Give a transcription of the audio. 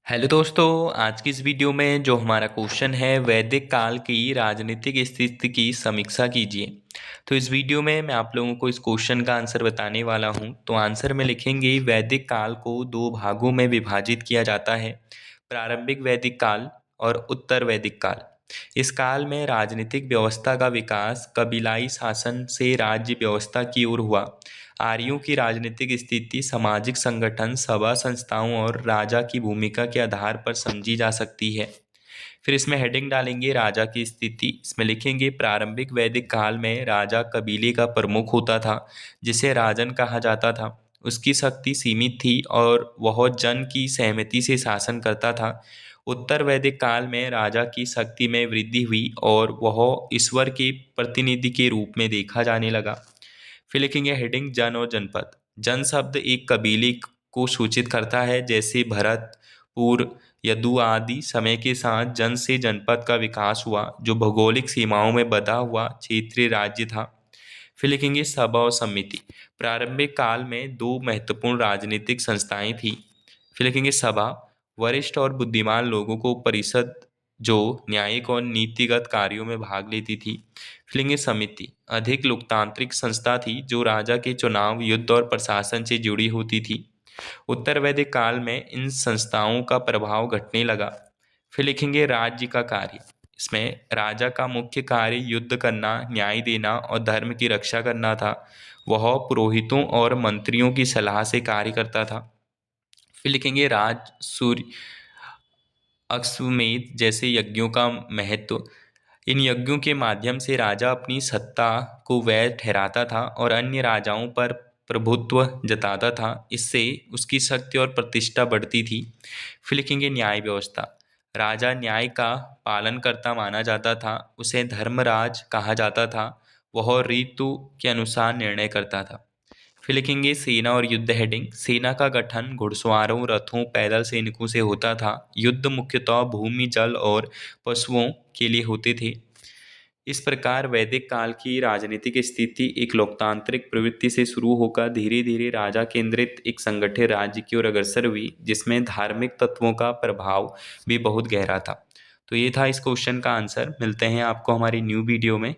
Hello दोस्तों। आज की इस वीडियो में जो हमारा क्वेश्चन है, वैदिक काल की राजनीतिक स्थिति की समीक्षा कीजिए। तो इस वीडियो में मैं आप लोगों को इस क्वेश्चन का आंसर बताने वाला हूं। तो आंसर में लिखेंगे वैदिक काल को दो भागों में विभाजित किया जाता है, प्रारंभिक वैदिक काल और उत्तर वैदिक काल। इस काल में राजनीतिक व्यवस्था का विकास कबीलाई शासन से राज्य व्यवस्था की ओर हुआ। आर्यों की राजनीतिक स्थिति सामाजिक संगठन, सभा संस्थाओं और राजा की भूमिका के आधार पर समझी जा सकती है। फिर इसमें हेडिंग डालेंगे राजा की स्थिति। इसमें लिखेंगे प्रारंभिक वैदिक काल में राजा कबीले का प्रमुख होता था, जिसे राजन कहा जाता था। उसकी शक्ति सीमित थी और वह जन की सहमति से शासन करता था। उत्तर वैदिक काल में राजा की शक्ति में वृद्धि हुई और वह ईश्वर के प्रतिनिधि के रूप में देखा जाने लगा। फिर लिखेंगे हेडिंग जन और जनपद। जन शब्द एक कबीले को सूचित करता है, जैसे भरत, पूर, यदु आदि। समय के साथ जन से जनपद का विकास हुआ, जो भौगोलिक सीमाओं में बधा हुआ क्षेत्रीय राज्य था। फिर लिखेंगे सभा और समिति। प्रारंभिक काल में दो महत्वपूर्ण राजनीतिक संस्थाएं थी। फिर लिखेंगे सभा, वरिष्ठ और बुद्धिमान लोगों को परिषद, जो न्यायिक और नीतिगत कार्यों में भाग लेती थी। फिर लिखेंगे समिति, अधिक लोकतांत्रिक संस्था थी, जो राजा के चुनाव, युद्ध और प्रशासन से जुड़ी होती थी। उत्तर वैदिक काल में इन संस्थाओं का प्रभाव घटने लगा। फिर लिखेंगे राज्य का कार्य। इसमें राजा का मुख्य कार्य युद्ध करना, न्याय देना और धर्म की रक्षा करना था। वह पुरोहितों और मंत्रियों की सलाह से कार्य करता था। फिर लिखेंगे राज सूर्य अश्वमेध जैसे यज्ञों का महत्व। इन यज्ञों के माध्यम से राजा अपनी सत्ता को वैध ठहराता था और अन्य राजाओं पर प्रभुत्व जताता था। इससे उसकी शक्ति और प्रतिष्ठा बढ़ती थी। फिर लिखेंगे न्याय व्यवस्था। राजा न्याय का पालन करता माना जाता था। उसे धर्मराज कहा जाता था। वह ऋतु के अनुसार निर्णय करता था। फिर लिखेंगे सेना और युद्ध हेडिंग। सेना का गठन घुड़सवारों, रथों, पैदल सैनिकों से होता था। युद्ध मुख्यतः भूमि, जल और पशुओं के लिए होते थे। इस प्रकार वैदिक काल की राजनीतिक स्थिति एक लोकतांत्रिक प्रवृत्ति से शुरू होकर धीरे धीरे राजा केंद्रित एक संगठित राज्य की ओर अग्रसर हुई, जिसमें धार्मिक तत्वों का प्रभाव भी बहुत गहरा था। तो ये था इस क्वेश्चन का आंसर। मिलते हैं आपको हमारी न्यू वीडियो में।